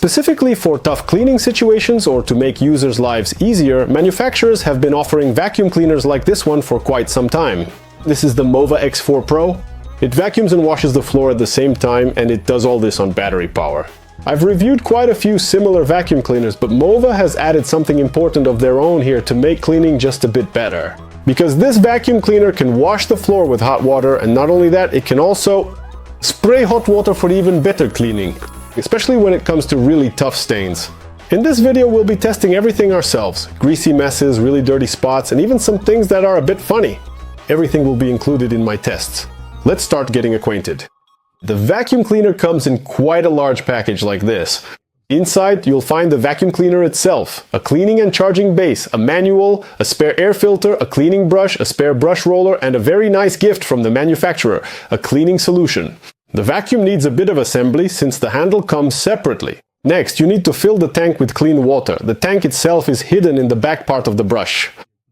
Specifically for tough cleaning situations or to make users' lives easier, manufacturers have been offering vacuum cleaners like this one for quite some time. This is the MOVA X4 Pro. It vacuums and washes the floor at the same time, and it does all this on battery power. I've reviewed quite a few similar vacuum cleaners, but MOVA has added something important of their own here to make cleaning just a bit better. Because this vacuum cleaner can wash the floor with hot water, and not only that, it can also spray hot water for even better cleaning, especially when it comes to really tough stains. In this video, we'll be testing everything ourselves: greasy messes, really dirty spots, and even some things that are a bit funny. Everything will be included in my tests. Let's start getting acquainted. The vacuum cleaner comes in quite a large package like this. Inside, you'll find the vacuum cleaner itself, a cleaning and charging base, a manual, a spare air filter, a cleaning brush, a spare brush roller, and a very nice gift from the manufacturer, a cleaning solution. The vacuum needs a bit of assembly since the handle comes separately. Next, you need to fill the tank with clean water. The tank itself is hidden in the back part of the brush.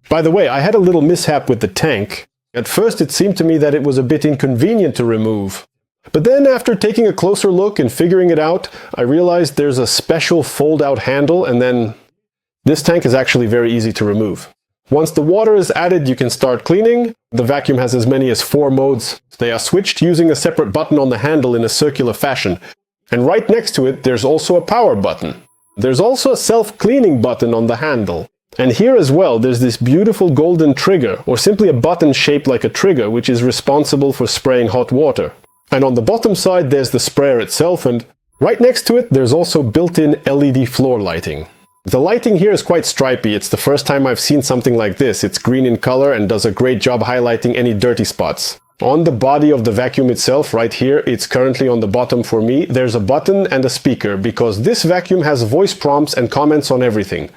By the way, I had a little mishap with the tank. At first it seemed to me that it was a bit inconvenient to remove. But then after taking a closer look and figuring it out, I realized there's a special fold-out handle, and then this tank is actually very easy to remove. Once the water is added, you can start cleaning. The vacuum has as many as 4 modes. They are switched using a separate button on the handle in a circular fashion. And right next to it, there's also a power button. There's also a self-cleaning button on the handle. And here as well, there's this beautiful golden trigger, or simply a button shaped like a trigger, which is responsible for spraying hot water. And on the bottom side, there's the sprayer itself, and right next to it, there's also built-in LED floor lighting. The lighting here is quite stripy. It's the first time I've seen something like this. It's green in color and does a great job highlighting any dirty spots. On the body of the vacuum itself, right here, it's currently on the bottom for me, there's a button and a speaker, because this vacuum has voice prompts and comments on everything.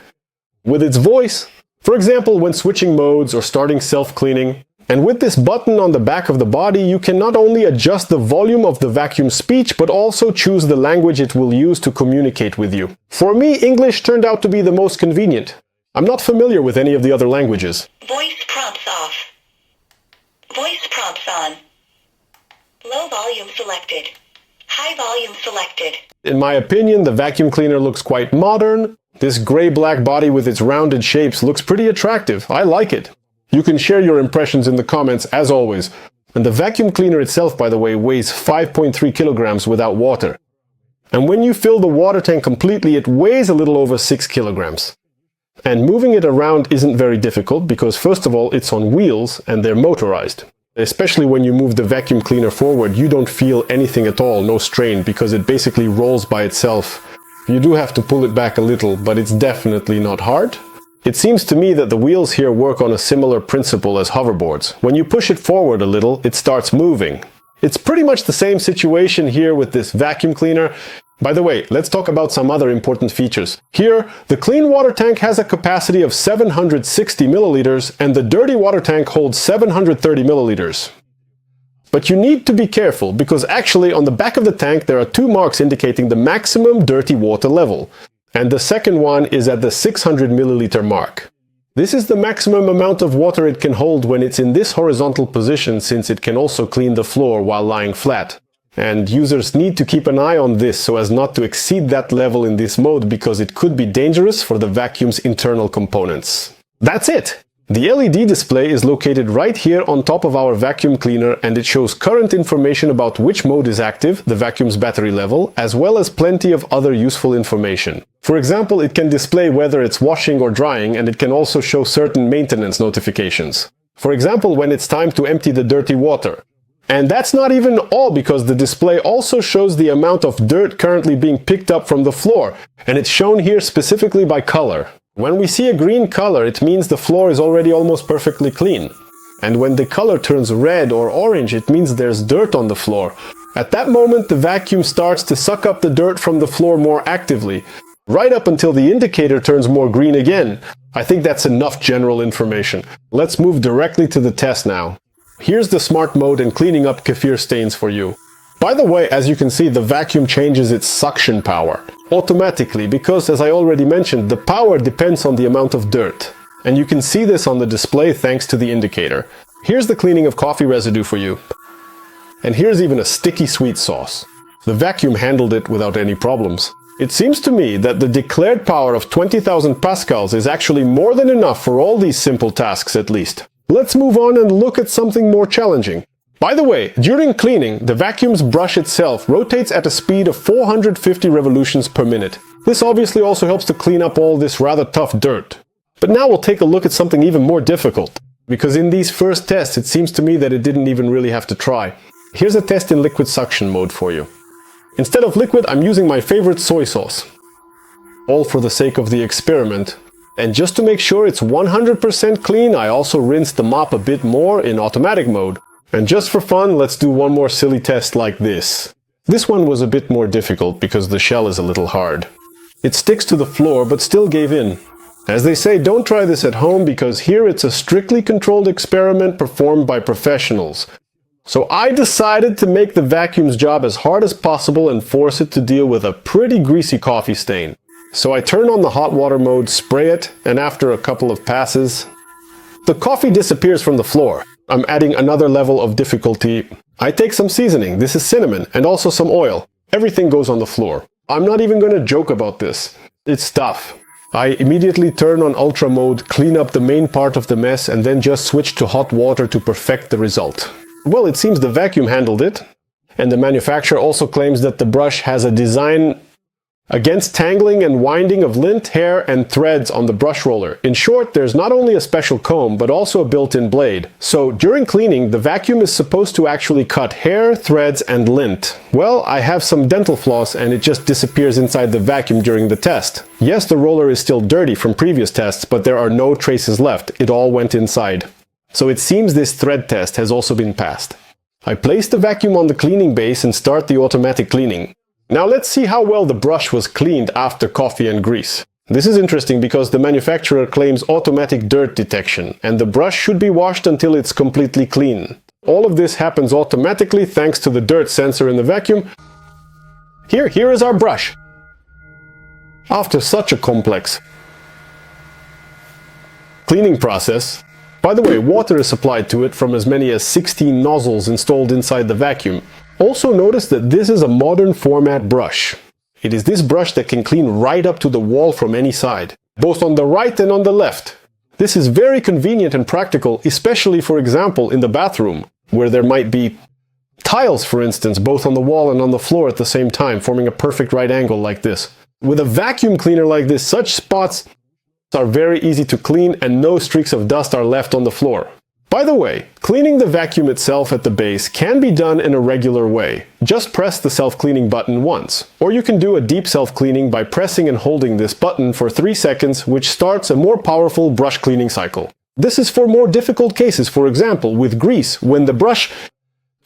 With its voice, for example, when switching modes or starting self-cleaning. And with this button on the back of the body, you can not only adjust the volume of the vacuum speech, but also choose the language it will use to communicate with you. For me, English turned out to be the most convenient. I'm not familiar with any of the other languages. Voice prompts off. Voice prompts on. Low volume selected. High volume selected. In my opinion, the vacuum cleaner looks quite modern. This gray-black body with its rounded shapes looks pretty attractive. I like it. You can share your impressions in the comments as always. And the vacuum cleaner itself, by the way, weighs 5.3 kilograms without water. And when you fill the water tank completely, it weighs a little over 6 kilograms. And moving it around isn't very difficult because first of all, it's on wheels and they're motorized. Especially when you move the vacuum cleaner forward, you don't feel anything at all, no strain, because it basically rolls by itself. You do have to pull it back a little, but it's definitely not hard. It seems to me that the wheels here work on a similar principle as hoverboards. When you push it forward a little, it starts moving. It's pretty much the same situation here with this vacuum cleaner. By the way, let's talk about some other important features. Here, the clean water tank has a capacity of 760 milliliters and the dirty water tank holds 730 milliliters. But you need to be careful because actually on the back of the tank there are 2 marks indicating the maximum dirty water level. And the second one is at the 600 milliliter mark. This is the maximum amount of water it can hold when it's in this horizontal position, since it can also clean the floor while lying flat. And users need to keep an eye on this so as not to exceed that level in this mode because it could be dangerous for the vacuum's internal components. That's it! The LED display is located right here on top of our vacuum cleaner and it shows current information about which mode is active, the vacuum's battery level, as well as plenty of other useful information. For example, it can display whether it's washing or drying, and it can also show certain maintenance notifications. For example, when it's time to empty the dirty water. And that's not even all, because the display also shows the amount of dirt currently being picked up from the floor, and it's shown here specifically by color. When we see a green color, it means the floor is already almost perfectly clean. And when the color turns red or orange, it means there's dirt on the floor. At that moment, the vacuum starts to suck up the dirt from the floor more actively, right up until the indicator turns more green again. I think that's enough general information. Let's move directly to the test now. Here's the smart mode and cleaning up kefir stains for you. By the way, as you can see, the vacuum changes its suction power automatically because, as I already mentioned, the power depends on the amount of dirt. And you can see this on the display thanks to the indicator. Here's the cleaning of coffee residue for you. And here's even a sticky sweet sauce. The vacuum handled it without any problems. It seems to me that the declared power of 20,000 pascals is actually more than enough for all these simple tasks at least. Let's move on and look at something more challenging. By the way, during cleaning, the vacuum's brush itself rotates at a speed of 450 revolutions per minute. This obviously also helps to clean up all this rather tough dirt. But now we'll take a look at something even more difficult. Because in these first tests, it seems to me that it didn't even really have to try. Here's a test in liquid suction mode for you. Instead of liquid, I'm using my favorite soy sauce. All for the sake of the experiment. And just to make sure it's 100% clean, I also rinsed the mop a bit more in automatic mode. And just for fun, let's do one more silly test like this. This one was a bit more difficult because the shell is a little hard. It sticks to the floor but still gave in. As they say, don't try this at home because here it's a strictly controlled experiment performed by professionals. So I decided to make the vacuum's job as hard as possible and force it to deal with a pretty greasy coffee stain. So I turn on the hot water mode, spray it, and after a couple of passes, the coffee disappears from the floor. I'm adding another level of difficulty. I take some seasoning, this is cinnamon, and also some oil. Everything goes on the floor. I'm not even going to joke about this. It's tough. I immediately turn on ultra mode, clean up the main part of the mess, and then just switch to hot water to perfect the result. Well, it seems the vacuum handled it, and the manufacturer also claims that the brush has a design against tangling and winding of lint, hair, and threads on the brush roller. In short, there's not only a special comb, but also a built-in blade. So during cleaning, the vacuum is supposed to actually cut hair, threads, and lint. Well, I have some dental floss and it just disappears inside the vacuum during the test. Yes, the roller is still dirty from previous tests, but there are no traces left. It all went inside. So it seems this thread test has also been passed. I place the vacuum on the cleaning base and start the automatic cleaning. Now let's see how well the brush was cleaned after coffee and grease. This is interesting because the manufacturer claims automatic dirt detection, and the brush should be washed until it's completely clean. All of this happens automatically thanks to the dirt sensor in the vacuum. Here is our brush. After such a complex cleaning process, by the way, water is supplied to it from as many as 16 nozzles installed inside the vacuum. Also notice that this is a modern format brush. It is this brush that can clean right up to the wall from any side, both on the right and on the left. This is very convenient and practical, especially for example in the bathroom, where there might be tiles, for instance, both on the wall and on the floor at the same time, forming a perfect right angle like this. With a vacuum cleaner like this, such spots are very easy to clean and no streaks of dust are left on the floor. By the way, cleaning the vacuum itself at the base can be done in a regular way. Just press the self-cleaning button once. Or you can do a deep self-cleaning by pressing and holding this button for 3 seconds, which starts a more powerful brush cleaning cycle. This is for more difficult cases, for example, with grease, when the brush,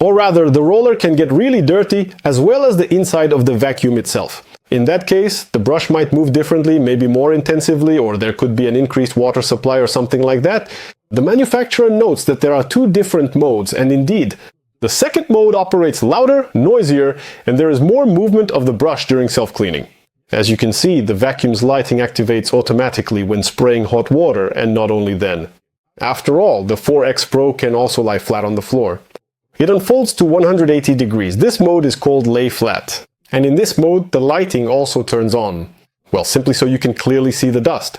or rather the roller, can get really dirty, as well as the inside of the vacuum itself. In that case, the brush might move differently, maybe more intensively, or there could be an increased water supply or something like that. The manufacturer notes that there are 2 different modes, and indeed, the second mode operates louder, noisier, and there is more movement of the brush during self-cleaning. As you can see, the vacuum's lighting activates automatically when spraying hot water, and not only then. After all, the 4X Pro can also lie flat on the floor. It unfolds to 180 degrees. This mode is called lay flat. And in this mode, the lighting also turns on. Well, simply so you can clearly see the dust.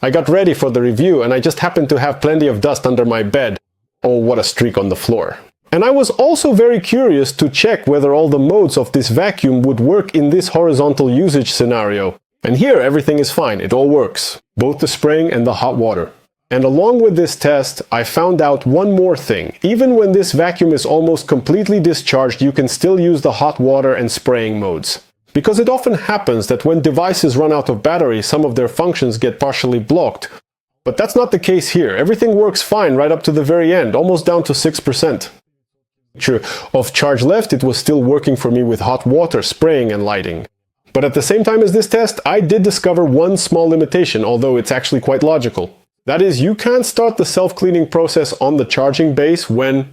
I got ready for the review and I just happened to have plenty of dust under my bed. Oh, what a streak on the floor. And I was also very curious to check whether all the modes of this vacuum would work in this horizontal usage scenario. And here everything is fine, it all works. Both the spraying and the hot water. And along with this test, I found out one more thing. Even when this vacuum is almost completely discharged, you can still use the hot water and spraying modes. Because it often happens that when devices run out of battery, some of their functions get partially blocked. But that's not the case here. Everything works fine right up to the very end, almost down to 6%. Of charge left, it was still working for me with hot water, spraying and lighting. But at the same time as this test, I did discover one small limitation, although it's actually quite logical. That is, you can't start the self-cleaning process on the charging base when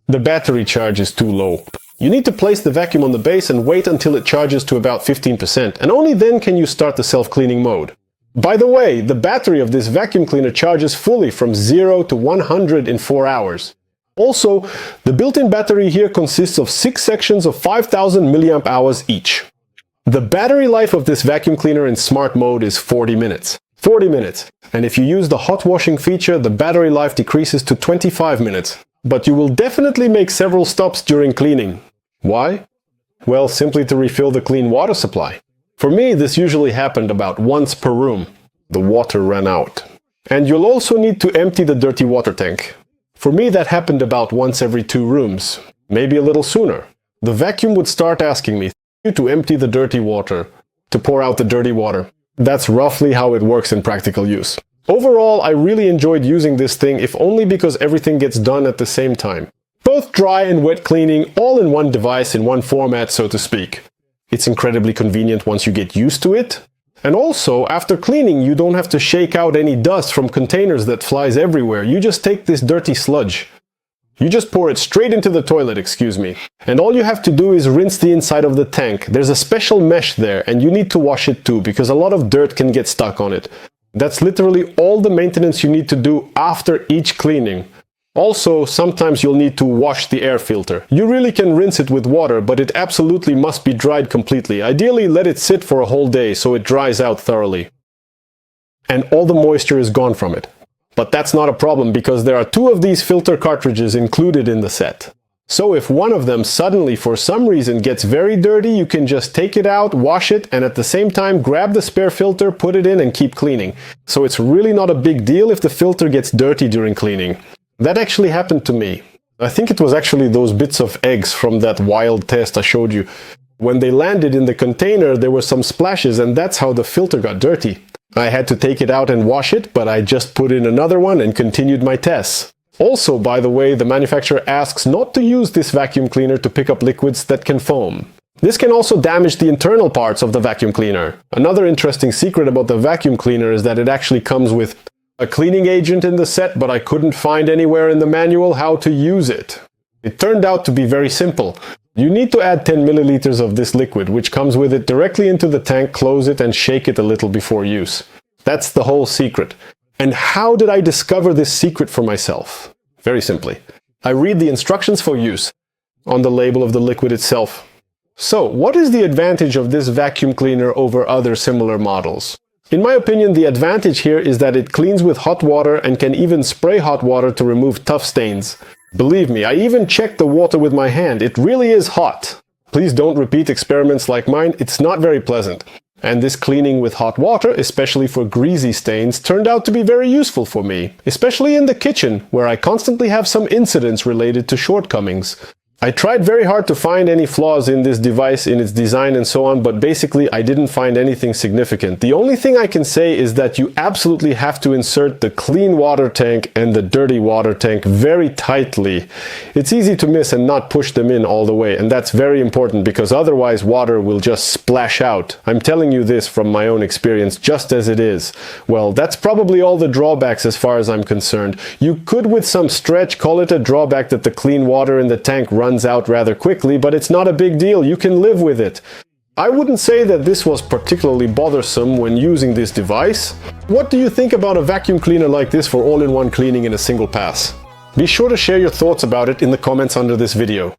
the battery charge is too low. You need to place the vacuum on the base and wait until it charges to about 15%, and only then can you start the self-cleaning mode. By the way, the battery of this vacuum cleaner charges fully from 0 to 100 in 4 hours. Also, the built-in battery here consists of 6 sections of 5000 mAh each. The battery life of this vacuum cleaner in smart mode is 40 minutes. 40 minutes. And if you use the hot washing feature, the battery life decreases to 25 minutes. But you will definitely make several stops during cleaning. Why? Well, simply to refill the clean water supply. For me, this usually happened about once per room. The water ran out. And you'll also need to empty the dirty water tank. For me, that happened about once every 2 rooms. Maybe a little sooner. The vacuum would start asking me to empty the dirty water, to pour out the dirty water. That's roughly how it works in practical use. Overall, I really enjoyed using this thing, if only because everything gets done at the same time. Both dry and wet cleaning, all in one device, in one format, so to speak. It's incredibly convenient once you get used to it. And also, after cleaning, you don't have to shake out any dust from containers that flies everywhere. You just take this dirty sludge. You just pour it straight into the toilet, excuse me. And all you have to do is rinse the inside of the tank. There's a special mesh there, and you need to wash it too, because a lot of dirt can get stuck on it. That's literally all the maintenance you need to do after each cleaning. Also, sometimes you'll need to wash the air filter. You really can rinse it with water, but it absolutely must be dried completely. Ideally, let it sit for a whole day so it dries out thoroughly. And all the moisture is gone from it. But that's not a problem because there are 2 of these filter cartridges included in the set. So if one of them suddenly for some reason gets very dirty, you can just take it out, wash it, and at the same time grab the spare filter, put it in and keep cleaning. So it's really not a big deal if the filter gets dirty during cleaning. That actually happened to me. I think it was actually those bits of eggs from that wild test I showed you. When they landed in the container, there were some splashes and that's how the filter got dirty. I had to take it out and wash it, but I just put in another one and continued my tests. Also, by the way, the manufacturer asks not to use this vacuum cleaner to pick up liquids that can foam. This can also damage the internal parts of the vacuum cleaner. Another interesting secret about the vacuum cleaner is that it actually comes with a cleaning agent in the set, but I couldn't find anywhere in the manual how to use it. It turned out to be very simple. You need to add 10 milliliters of this liquid, which comes with it directly into the tank, close it and shake it a little before use. That's the whole secret. And how did I discover this secret for myself? Very simply. I read the instructions for use on the label of the liquid itself. So, what is the advantage of this vacuum cleaner over other similar models? In my opinion, the advantage here is that it cleans with hot water and can even spray hot water to remove tough stains. Believe me, I even checked the water with my hand. It really is hot. Please don't repeat experiments like mine. It's not very pleasant. And this cleaning with hot water, especially for greasy stains, turned out to be very useful for me, especially in the kitchen, where I constantly have some incidents related to shortcomings. I tried very hard to find any flaws in this device, in its design and so on, but basically I didn't find anything significant. The only thing I can say is that you absolutely have to insert the clean water tank and the dirty water tank very tightly. It's easy to miss and not push them in all the way, and that's very important because otherwise water will just splash out. I'm telling you this from my own experience, just as it is. Well, that's probably all the drawbacks as far as I'm concerned. You could with some stretch call it a drawback that the clean water in the tank runs out rather quickly, but it's not a big deal. You can live with it. I wouldn't say that this was particularly bothersome when using this device. What do you think about a vacuum cleaner like this for all-in-one cleaning in a single pass? Be sure to share your thoughts about it in the comments under this video.